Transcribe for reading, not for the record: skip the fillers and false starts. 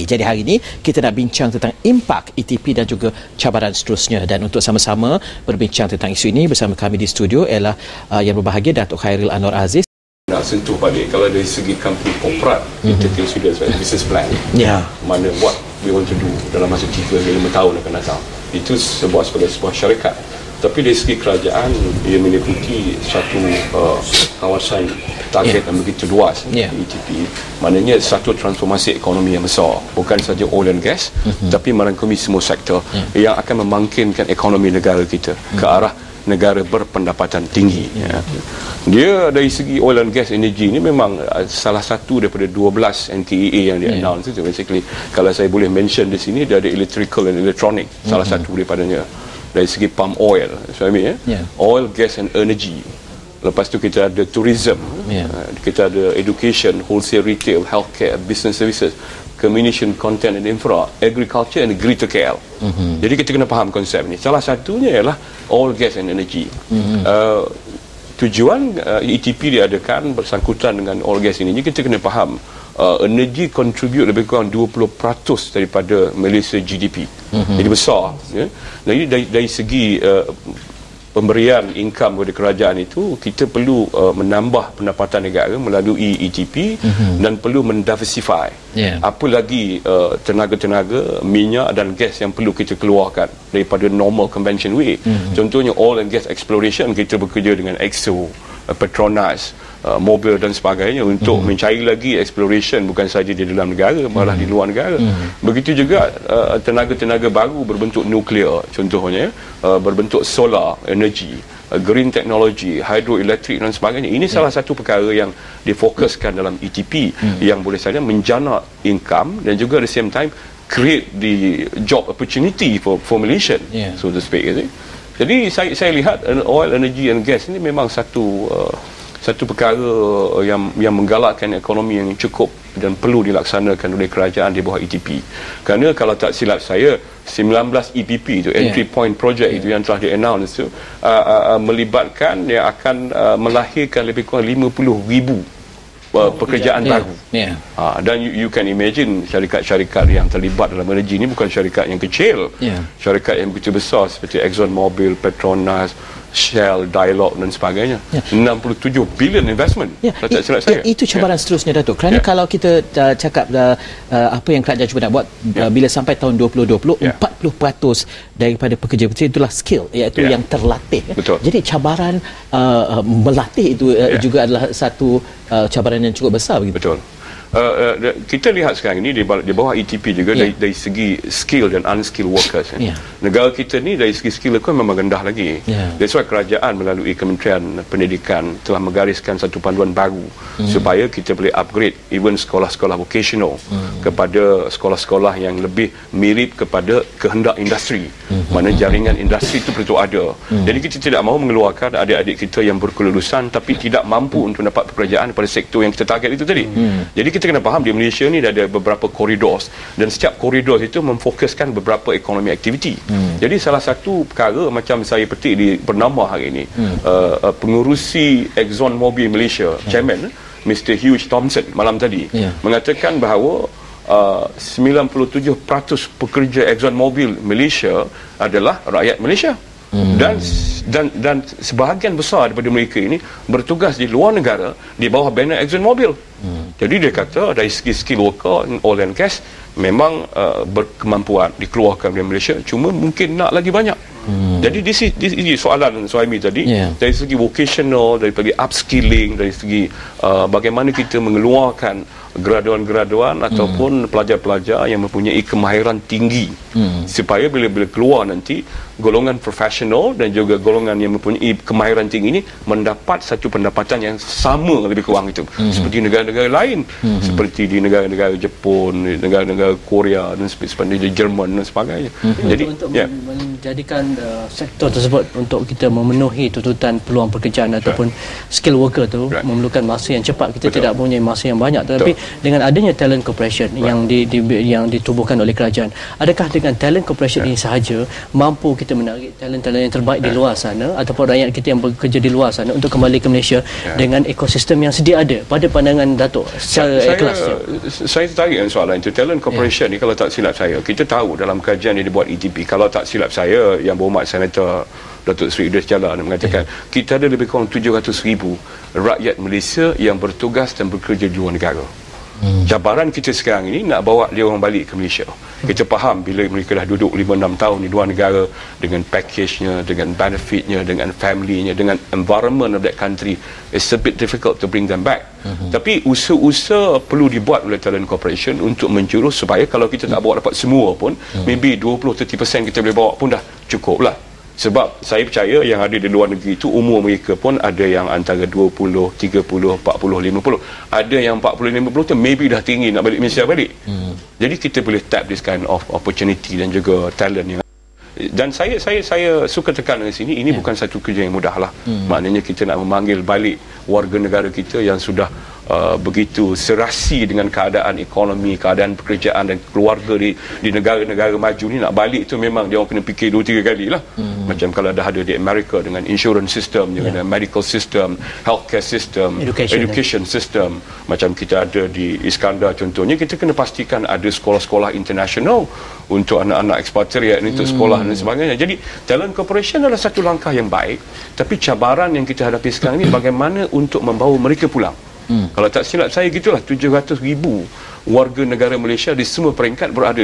Jadi hari ini kita nak bincang tentang impak ETP dan juga cabaran seterusnya, dan untuk sama-sama berbincang tentang isu ini bersama kami di studio ialah yang berbahagia Datuk Khairil Anwar Aziz. Nak sentuh balik kalau dari segi company korporat, kita tengok sudah business plan, mana what we want to do dalam masa 3-5 tahun akan datang. Itu sebagai sebuah syarikat. Tapi dari segi kerajaan, ia meliputi satu kawasan target yang begitu luas, ETP. Maknanya satu transformasi ekonomi yang besar, bukan saja oil and gas, tapi merangkumi semua sektor yang akan membangkitkan ekonomi negara kita ke arah negara berpendapatan tinggi. Dia dari segi oil and gas energy ni memang salah satu daripada 12 NKEA yang di-announce itu. Basically, kalau saya boleh mention di sini, dia ada electrical and electronic, salah satu daripadanya. Dari segi palm oil, suami oil, gas and energy. Lepas tu kita ada tourism, kita ada education, wholesale retail, healthcare, business services, communication, content and infra, agriculture and Greater KL. Jadi kita kena faham konsep ni. Salah satunya ialah oil, gas and energy. Tujuan ETP diadakan bersangkutan dengan oil, gas ini, kita kena faham energy contribute lebih kurang 20% daripada Malaysia GDP. Jadi besar. Jadi dari segi pemberian income kepada kerajaan itu, kita perlu menambah pendapatan negara melalui ETP dan perlu mendiversify. Apa lagi tenaga-tenaga minyak dan gas yang perlu kita keluarkan daripada normal convention way. Contohnya oil and gas exploration, kita bekerja dengan Exxon, Petronas, mobil dan sebagainya untuk mencari lagi exploration bukan saja di dalam negara, malah di luar negara. Begitu juga tenaga-tenaga baru berbentuk nuklear, contohnya berbentuk solar energy, green technology, hydroelectric dan sebagainya. Ini salah satu perkara yang difokuskan dalam ETP yang boleh saja menjana income dan juga at the same time create the job opportunity for Malaysian, so to speak. Jadi saya lihat oil, energy and gas ini memang satu perkara yang menggalakkan ekonomi yang cukup dan perlu dilaksanakan oleh kerajaan di bawah ETP. Kerana kalau tak silap saya, 19 EPP itu, Entry Point Project itu yang telah di-announce itu, melibatkan yang akan melahirkan lebih kurang 50,000 pekerjaan baru. Dan you can imagine syarikat-syarikat yang terlibat dalam energi ini bukan syarikat yang kecil. Syarikat yang begitu besar seperti Exxon Mobil, Petronas, Shell, Dialog dan sebagainya. 67 billion investment. Itu cabaran seterusnya, Datuk. Kerana kalau kita cakap apa yang kerajaan cuba nak buat bila sampai tahun 2020, 40% daripada pekerja-pekerja itulah skill, iaitu yang terlatih. Jadi cabaran melatih itu juga adalah satu cabaran yang cukup besar begitu. Kita lihat sekarang ini di bawah ETP juga dari segi skill dan unskilled workers. Negara kita ni dari segi skill itu memang rendah lagi. That's why kerajaan melalui Kementerian Pendidikan telah menggariskan satu panduan baru supaya kita boleh upgrade even sekolah-sekolah vocational kepada sekolah-sekolah yang lebih mirip kepada kehendak industri. Mana jaringan industri itu perlu ada. Jadi kita tidak mahu mengeluarkan adik-adik kita yang berkelulusan tapi tidak mampu untuk dapat pekerjaan pada sektor yang kita target itu tadi. Jadi kita kena faham di Malaysia ni ada beberapa koridor dan setiap koridor itu memfokuskan beberapa ekonomi aktiviti. Jadi salah satu perkara macam saya petik di bernama hari ini, pengurusi Exxon Mobil Malaysia, Chairman Mr. Hugh Thompson malam tadi mengatakan bahawa 97% pekerja Exxon Mobil Malaysia adalah rakyat Malaysia. Dan sebahagian besar daripada mereka ini bertugas di luar negara di bawah banner Exxon Mobil. Jadi dia kata dari segi skill worker oil and gas memang berkemampuan dikeluarkan dari Malaysia, cuma mungkin nak lagi banyak. Jadi ini soalan Suhaimi tadi, dari segi vocational, dari segi upskilling, dari segi bagaimana kita mengeluarkan graduan-graduan ataupun pelajar-pelajar yang mempunyai kemahiran tinggi supaya bila keluar nanti golongan profesional dan juga golongan yang mempunyai kemahiran tinggi ini mendapat satu pendapatan yang sama lebih kurang itu seperti negara-negara lain, seperti di negara-negara Jepun, negara-negara Korea dan seperti di Jerman dan sebagainya. Jadi untuk menjadikan sektor tersebut untuk kita memenuhi tuntutan peluang pekerjaan ataupun skill worker tu memerlukan masa yang cepat. Kita tidak punya masa yang banyak, tetapi dengan adanya talent corporation yang ditubuhkan oleh kerajaan, adakah dengan talent corporation ini sahaja mampu kita menarik talent-talent yang terbaik di luar sana ataupun rakyat kita yang bekerja di luar sana untuk kembali ke Malaysia dengan ekosistem yang sedia ada pada pandangan Datuk secara ikhlas? Saya tertarik dengan soalan itu. Talent corporation ni, kalau tak silap saya, kita tahu dalam kajian yang dibuat EDP, kalau tak silap saya, yang berhormat Senator Datuk Seri Idris Jallah mengatakan kita ada lebih kurang 700,000 rakyat Malaysia yang bertugas dan bekerja di luar negara. Cabaran kita sekarang ini nak bawa dia orang balik ke Malaysia. Kita faham bila mereka dah duduk 5-6 tahun di luar negara dengan package-nya, dengan benefit-nya, dengan family-nya, dengan environment of that country, it's a bit difficult to bring them back. Tapi usaha-usaha perlu dibuat oleh Talent Corporation untuk menjurus supaya kalau kita tak bawa dapat semua pun, maybe 20-30% kita boleh bawa pun dah cukup lah. Sebab saya percaya yang ada di luar negeri itu umur mereka pun ada yang antara 20, 30, 40, 50. Ada yang 40, 50 tu maybe dah tinggi nak balik Malaysia balik. Jadi kita boleh tap this kind of opportunity dan juga talent yang. Dan saya suka tekan di sini, ini bukan satu kerja yang mudah lah. Maknanya kita nak memanggil balik warga negara kita yang sudah begitu serasi dengan keadaan ekonomi, keadaan pekerjaan dan keluarga di negara-negara maju ni, nak balik tu memang dia orang kena fikir 2-3 kali lah. Macam kalau dah ada di Amerika dengan insurance system, dengan medical system, healthcare system, education system, macam kita ada di Iskandar contohnya, kita kena pastikan ada sekolah-sekolah international untuk anak-anak ekspatriat untuk sekolah dan sebagainya. Jadi Talent Corporation adalah satu langkah yang baik, tapi cabaran yang kita hadapi sekarang ni bagaimana untuk membawa mereka pulang. Kalau tak silap saya gitulah, 700,000 warga negara Malaysia di semua peringkat berada